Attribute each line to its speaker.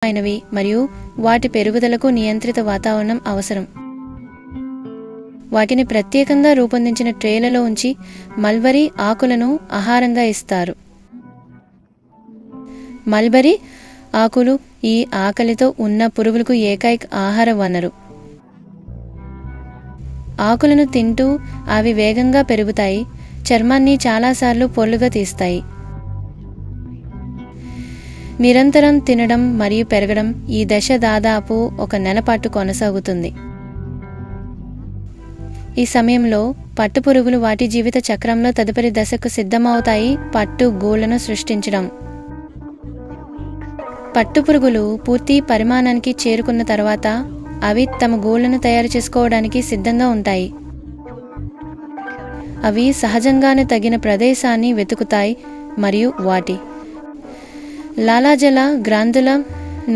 Speaker 1: అయినవి మరియు వాటి పెరుగుదలకు నియంత్రిత వాతావరణం అవసరం. వాటిని ప్రత్యేకంగా రూపొందించిన ట్రేలలో ఉంచి మల్బరీ ఆకులను ఆహారంగా ఇస్తారు. మల్బరీ ఆకులు ఈ ఆకలితో ఉన్న పురుగులకు ఏకైక ఆహార వనరు. ఆకులను తింటూ అవి వేగంగా పెరుగుతాయి, చర్మాన్ని చాలాసార్లు పొల్లుగా తీస్తాయి. నిరంతరం తినడం మరియు పెరగడం ఈ దశ దాదాపు 1 నెల పాటు కొనసాగుతుంది. ఈ సమయంలో పట్టుపురుగులు వాటి జీవిత చక్రంలో తదుపరి దశకు సిద్ధమవుతాయి, పట్టు గూళ్లను సృష్టించడం. పట్టుపురుగులు పూర్తి పరిమాణానికి చేరుకున్న తర్వాత అవి తమ గూళ్లను తయారు చేసుకోవడానికి సిద్ధంగా ఉంటాయి. అవి సహజంగానే తగిన ప్రదేశాన్ని వెతుకుతాయి మరియు వాటి లాలాజల గ్రంథుల